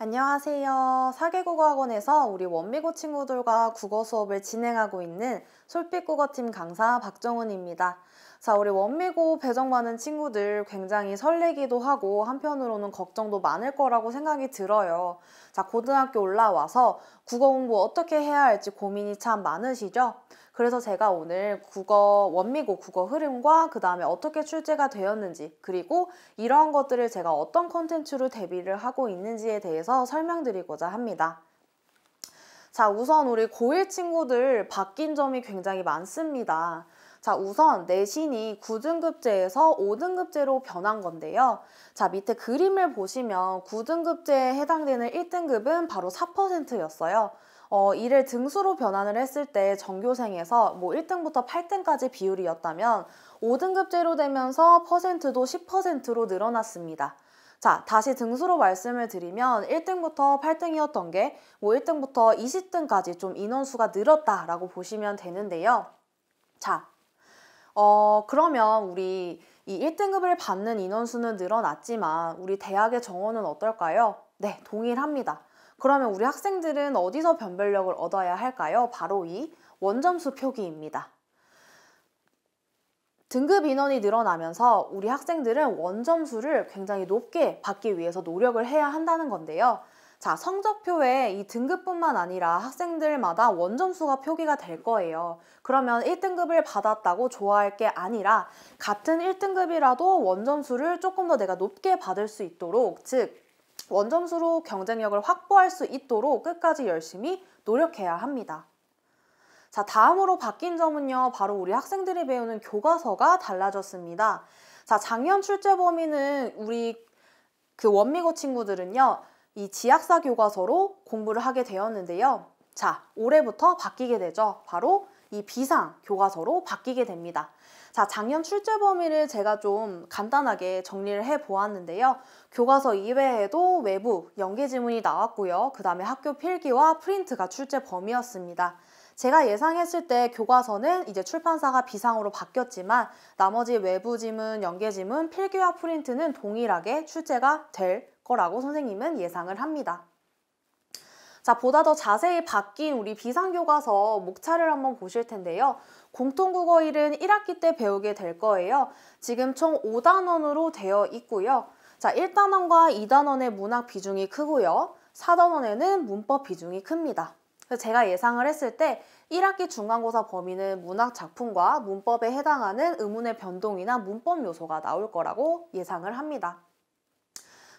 안녕하세요. 사계국어학원에서 우리 원미고 친구들과 국어 수업을 진행하고 있는 솔빛국어팀 강사 박정훈입니다. 자, 우리 원미고 배정받는 친구들 굉장히 설레기도 하고 한편으로는 걱정도 많을 거라고 생각이 들어요. 자, 고등학교 올라와서 국어 공부 어떻게 해야 할지 고민이 참 많으시죠? 그래서 제가 오늘 원미고 국어 흐름과 그 다음에 어떻게 출제가 되었는지, 그리고 이러한 것들을 제가 어떤 컨텐츠로 대비를 하고 있는지에 대해서 설명드리고자 합니다. 자, 우선 우리 고1 친구들 바뀐 점이 굉장히 많습니다. 자, 우선 내신이 9등급제에서 5등급제로 변한 건데요. 자, 밑에 그림을 보시면 9등급제에 해당되는 1등급은 바로 4%였어요. 이를 등수로 변환을 했을 때 전교생에서 1등부터 8등까지 비율이었다면 5등급제로 되면서 퍼센트도 10%로 늘어났습니다. 자, 다시 등수로 말씀을 드리면 1등부터 8등이었던 게 1등부터 20등까지 좀 인원수가 늘었다라고 보시면 되는데요. 자, 그러면 우리 이 1등급을 받는 인원수는 늘어났지만 우리 대학의 정원은 어떨까요? 네, 동일합니다. 그러면 우리 학생들은 어디서 변별력을 얻어야 할까요? 바로 이 원점수 표기입니다. 등급 인원이 늘어나면서 우리 학생들은 원점수를 굉장히 높게 받기 위해서 노력을 해야 한다는 건데요. 자, 성적표에 이 등급뿐만 아니라 학생들마다 원점수가 표기가 될 거예요. 그러면 1등급을 받았다고 좋아할 게 아니라 같은 1등급이라도 원점수를 조금 더 내가 높게 받을 수 있도록, 즉 원점수로 경쟁력을 확보할 수 있도록 끝까지 열심히 노력해야 합니다. 자, 다음으로 바뀐 점은요, 바로 우리 학생들이 배우는 교과서가 달라졌습니다. 자, 작년 출제 범위는 우리 원미고 친구들은요, 이 지학사 교과서로 공부를 하게 되었는데요. 자, 올해부터 바뀌게 되죠. 바로 이 비상 교과서로 바뀌게 됩니다. 자, 작년 출제 범위를 제가 좀 간단하게 정리를 해 보았는데요. 교과서 이외에도 외부 연계 지문이 나왔고요. 그 다음에 학교 필기와 프린트가 출제 범위였습니다. 제가 예상했을 때 교과서는 이제 출판사가 비상으로 바뀌었지만 나머지 외부 지문, 연계 지문, 필기와 프린트는 동일하게 출제가 될 거라고 선생님은 예상을 합니다. 자, 보다 더 자세히 바뀐 우리 비상교과서 목차를 한번 보실 텐데요. 공통국어 1은 1학기 때 배우게 될 거예요. 지금 총 5단원으로 되어 있고요. 자, 1단원과 2단원의 문학 비중이 크고요. 4단원에는 문법 비중이 큽니다. 그래서 제가 예상을 했을 때 1학기 중간고사 범위는 문학 작품과 문법에 해당하는 의문의 변동이나 문법 요소가 나올 거라고 예상을 합니다.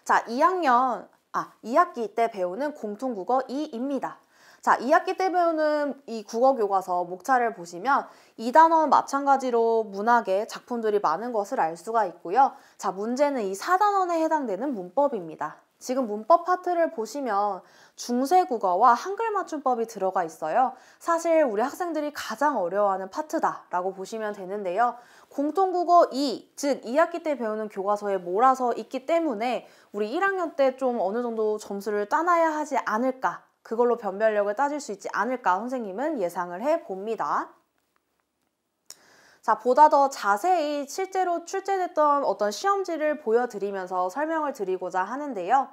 자, 2학기 때 배우는 공통국어 2입니다. 자, 2학기 때 배우는 이 국어교과서 목차를 보시면 2단원 마찬가지로 문학의 작품들이 많은 것을 알 수가 있고요. 자, 문제는 이 4단원에 해당되는 문법입니다. 지금 문법 파트를 보시면 중세국어와 한글 맞춤법이 들어가 있어요. 사실 우리 학생들이 가장 어려워하는 파트다라고 보시면 되는데요. 공통국어 2, 즉 2학기 때 배우는 교과서에 몰아서 있기 때문에 우리 1학년 때 좀 어느 정도 점수를 따놔야 하지 않을까, 그걸로 변별력을 따질 수 있지 않을까 선생님은 예상을 해봅니다. 자, 보다 더 자세히 실제로 출제됐던 어떤 시험지를 보여드리면서 설명을 드리고자 하는데요.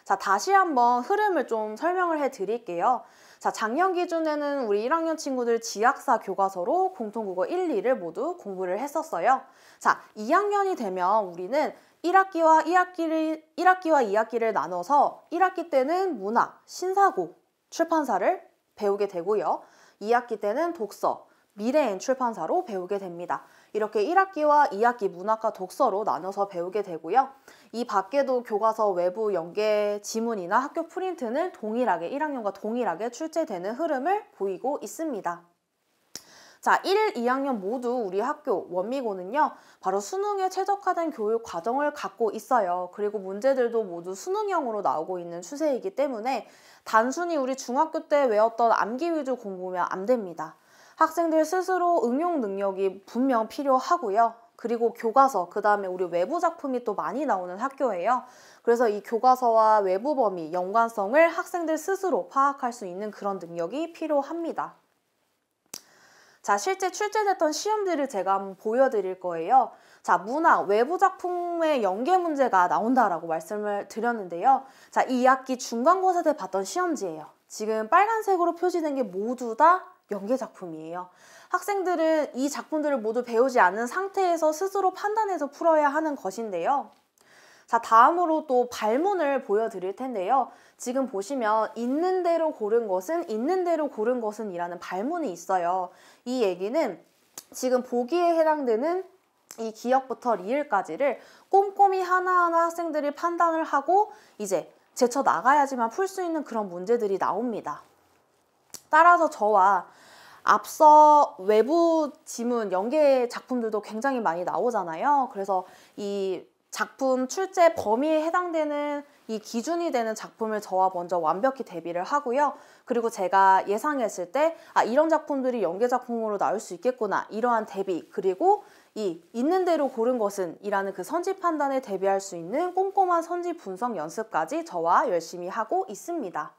자, 다시 한번 흐름을 좀 설명을 해드릴게요. 자, 작년 기준에는 우리 1학년 친구들 지학사 교과서로 공통국어 1, 2를 모두 공부를 했었어요. 자, 2학년이 되면 우리는 1학기와 2학기를 나눠서 1학기 때는 문학, 신사고 출판사를 배우게 되고요. 2학기 때는 독서, 미래엔 출판사로 배우게 됩니다. 이렇게 1학기와 2학기 문학과 독서로 나눠서 배우게 되고요. 이 밖에도 교과서 외부 연계 지문이나 학교 프린트는 동일하게 1학년과 동일하게 출제되는 흐름을 보이고 있습니다. 자, 1, 2학년 모두 우리 학교 원미고는요, 바로 수능에 최적화된 교육 과정을 갖고 있어요. 그리고 문제들도 모두 수능형으로 나오고 있는 추세이기 때문에 단순히 우리 중학교 때 외웠던 암기 위주 공부면 안 됩니다. 학생들 스스로 응용 능력이 분명 필요하고요. 그리고 교과서, 그 다음에 우리 외부 작품이 또 많이 나오는 학교예요. 그래서 이 교과서와 외부 범위, 연관성을 학생들 스스로 파악할 수 있는 그런 능력이 필요합니다. 자, 실제 출제됐던 시험들을 제가 한번 보여드릴 거예요. 자, 문학, 외부 작품의 연계 문제가 나온다라고 말씀을 드렸는데요. 자, 이 2학기 중간고사 때 봤던 시험지예요. 지금 빨간색으로 표시된 게 모두 다 연계 작품이에요. 학생들은 이 작품들을 모두 배우지 않은 상태에서 스스로 판단해서 풀어야 하는 것인데요. 자, 다음으로 또 발문을 보여드릴 텐데요. 지금 보시면 있는 대로 고른 것은 있는 대로 고른 것은 이라는 발문이 있어요. 이 얘기는 지금 보기에 해당되는 이 기역부터 리을까지를 꼼꼼히 하나하나 학생들이 판단을 하고 이제 제쳐 나가야지만 풀 수 있는 그런 문제들이 나옵니다. 따라서 저와 앞서 외부 지문 연계 작품들도 굉장히 많이 나오잖아요. 그래서 이 작품 출제 범위에 해당되는 이 기준이 되는 작품을 저와 먼저 완벽히 대비를 하고요. 그리고 제가 예상했을 때 이런 작품들이 연계 작품으로 나올 수 있겠구나, 이러한 대비, 그리고 이 있는 대로 고른 것은 이라는 그 선지 판단에 대비할 수 있는 꼼꼼한 선지 분석 연습까지 저와 열심히 하고 있습니다.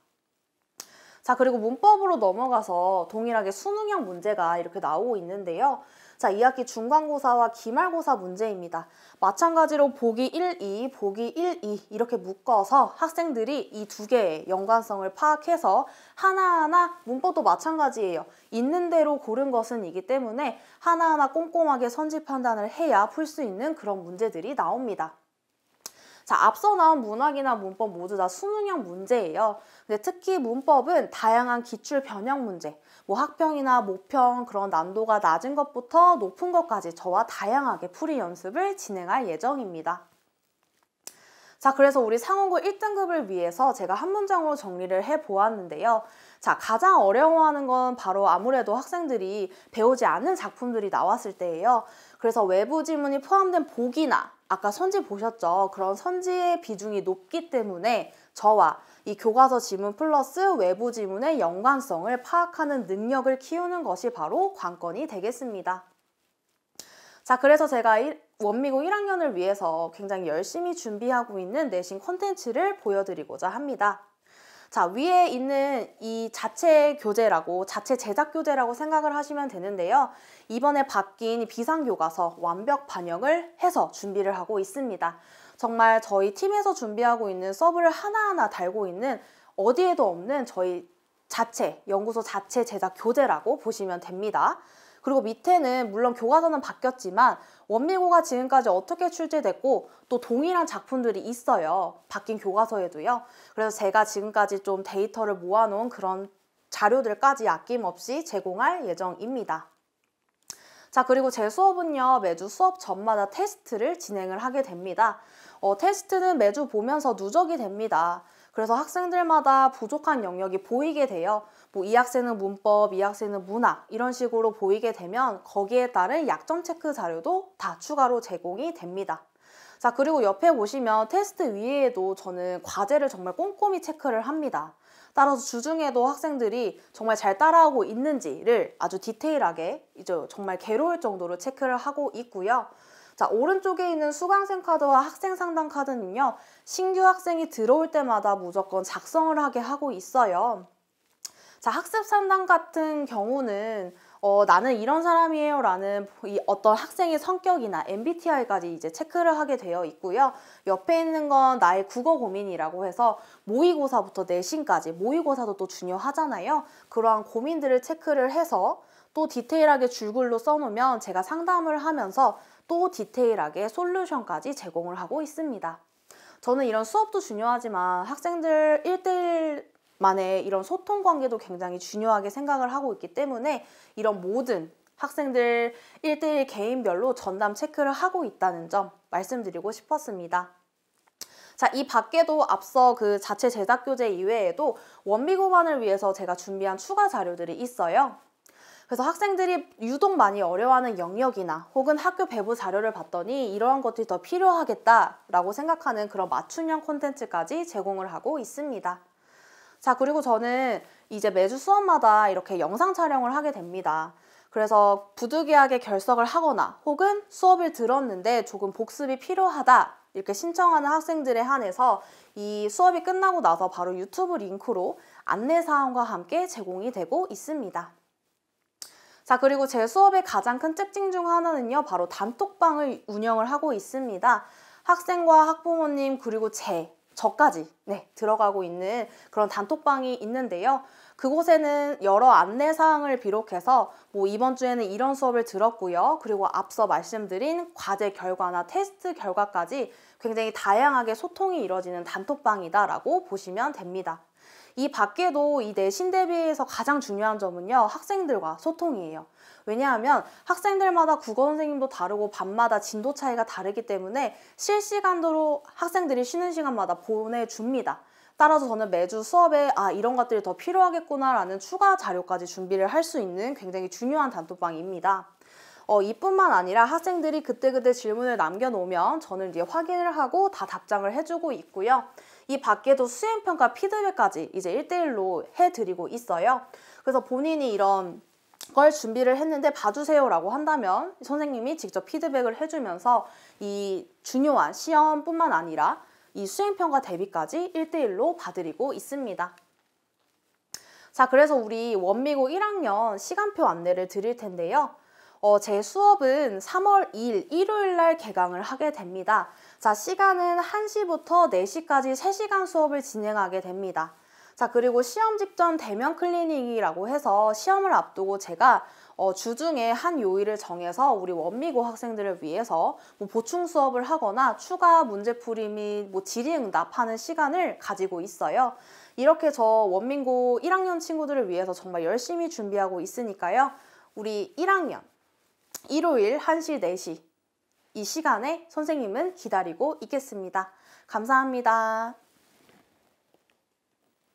자, 그리고 문법으로 넘어가서 동일하게 수능형 문제가 이렇게 나오고 있는데요. 자, 2학기 중간고사와 기말고사 문제입니다. 마찬가지로 보기 1, 2, 보기 1, 2 이렇게 묶어서 학생들이 이 두 개의 연관성을 파악해서 하나하나, 문법도 마찬가지예요. 있는 대로 고른 것은 이기 때문에 하나하나 꼼꼼하게 선지 판단을 해야 풀 수 있는 그런 문제들이 나옵니다. 자, 앞서 나온 문학이나 문법 모두 다 수능형 문제예요. 근데 특히 문법은 다양한 기출 변형 문제, 학평이나 모평 그런 난도가 낮은 것부터 높은 것까지 저와 다양하게 풀이 연습을 진행할 예정입니다. 자, 그래서 우리 상원고 1등급을 위해서 제가 한 문장으로 정리를 해보았는데요. 자, 가장 어려워하는 건 바로 아무래도 학생들이 배우지 않는 작품들이 나왔을 때예요. 그래서 외부 지문이 포함된 보기나 아까 선지 보셨죠? 그런 선지의 비중이 높기 때문에 저와 이 교과서 지문 플러스 외부 지문의 연관성을 파악하는 능력을 키우는 것이 바로 관건이 되겠습니다. 자, 그래서 제가 원미고 1학년을 위해서 굉장히 열심히 준비하고 있는 내신 콘텐츠를 보여드리고자 합니다. 자, 위에 있는 이 자체 교재라고, 자체 제작 교재라고 생각을 하시면 되는데요. 이번에 바뀐 비상교과서 완벽 반영을 해서 준비를 하고 있습니다. 정말 저희 팀에서 준비하고 있는 서브를 하나하나 달고 있는 어디에도 없는 저희 자체, 연구소 자체 제작 교재라고 보시면 됩니다. 그리고 밑에는 물론 교과서는 바뀌었지만 원미고가 지금까지 어떻게 출제됐고 또 동일한 작품들이 있어요. 바뀐 교과서에도요. 그래서 제가 지금까지 좀 데이터를 모아놓은 그런 자료들까지 아낌없이 제공할 예정입니다. 자, 그리고 제 수업은요, 매주 수업 전마다 테스트를 진행을 하게 됩니다. 테스트는 매주 보면서 누적이 됩니다. 그래서 학생들마다 부족한 영역이 보이게 돼요. 이 학생은 문법, 이 학생은 문학 이런 식으로 보이게 되면 거기에 따른 약점 체크 자료도 다 추가로 제공이 됩니다. 자, 그리고 옆에 보시면 테스트 위에도 저는 과제를 정말 꼼꼼히 체크를 합니다. 따라서 주중에도 학생들이 정말 잘 따라하고 있는지를 아주 디테일하게 이제 정말 괴로울 정도로 체크를 하고 있고요. 자, 오른쪽에 있는 수강생 카드와 학생 상담 카드는요, 신규 학생이 들어올 때마다 무조건 작성을 하게 하고 있어요. 자, 학습 상담 같은 경우는 나는 이런 사람이에요 라는 이 어떤 학생의 성격이나 MBTI까지 이제 체크를 하게 되어 있고요. 옆에 있는 건 나의 국어 고민이라고 해서 모의고사부터 내신까지, 모의고사도 또 중요하잖아요. 그러한 고민들을 체크를 해서 또 디테일하게 줄글로 써놓으면 제가 상담을 하면서 또 디테일하게 솔루션까지 제공을 하고 있습니다. 저는 이런 수업도 중요하지만 학생들 1대1 만의 이런 소통 관계도 굉장히 중요하게 생각을 하고 있기 때문에 이런 모든 학생들 1대1 개인별로 전담 체크를 하고 있다는 점 말씀드리고 싶었습니다. 자, 이 밖에도 앞서 그 자체 제작 교재 이외에도 원미고반을 위해서 제가 준비한 추가 자료들이 있어요. 그래서 학생들이 유독 많이 어려워하는 영역이나 혹은 학교 배부 자료를 봤더니 이러한 것들이 더 필요하겠다라고 생각하는 그런 맞춤형 콘텐츠까지 제공을 하고 있습니다. 자, 그리고 저는 이제 매주 수업마다 이렇게 영상 촬영을 하게 됩니다. 그래서 부득이하게 결석을 하거나 혹은 수업을 들었는데 조금 복습이 필요하다 이렇게 신청하는 학생들에 한해서 이 수업이 끝나고 나서 바로 유튜브 링크로 안내사항과 함께 제공이 되고 있습니다. 자, 그리고 제 수업의 가장 큰 특징 중 하나는요, 바로 단톡방을 운영을 하고 있습니다. 학생과 학부모님 그리고 저까지 들어가고 있는 그런 단톡방이 있는데요. 그곳에는 여러 안내사항을 비롯해서 이번 주에는 이런 수업을 들었고요. 그리고 앞서 말씀드린 과제 결과나 테스트 결과까지 굉장히 다양하게 소통이 이루어지는 단톡방이다라고 보시면 됩니다. 이 밖에도 이 내신 대비에서 가장 중요한 점은요, 학생들과 소통이에요. 왜냐하면 학생들마다 국어 선생님도 다르고 밤마다 진도 차이가 다르기 때문에 실시간으로 학생들이 쉬는 시간마다 보내줍니다. 따라서 저는 매주 수업에 이런 것들이 더 필요하겠구나 라는 추가 자료까지 준비를 할 수 있는 굉장히 중요한 단톡방입니다. 이뿐만 아니라 학생들이 그때그때 질문을 남겨놓으면 저는 이제 확인을 하고 다 답장을 해주고 있고요. 이 밖에도 수행평가 피드백까지 이제 1대1로 해드리고 있어요. 그래서 본인이 이런 걸 준비를 했는데 봐주세요라고 한다면 선생님이 직접 피드백을 해주면서 이 중요한 시험뿐만 아니라 이 수행평가 대비까지 1대1로 봐드리고 있습니다. 자, 그래서 우리 원미고 1학년 시간표 안내를 드릴 텐데요. 제 수업은 3월 2일 일요일 날 개강을 하게 됩니다. 자, 시간은 1시부터 4시까지 3시간 수업을 진행하게 됩니다. 자, 그리고 시험 직전 대면 클리닉이라고 해서 시험을 앞두고 제가 주중에 한 요일을 정해서 우리 원미고 학생들을 위해서 보충 수업을 하거나 추가 문제풀이 및 질의응답하는 시간을 가지고 있어요. 이렇게 저 원민고 1학년 친구들을 위해서 정말 열심히 준비하고 있으니까요. 우리 1학년 일요일 1시, 4시 이 시간에 선생님은 기다리고 있겠습니다. 감사합니다.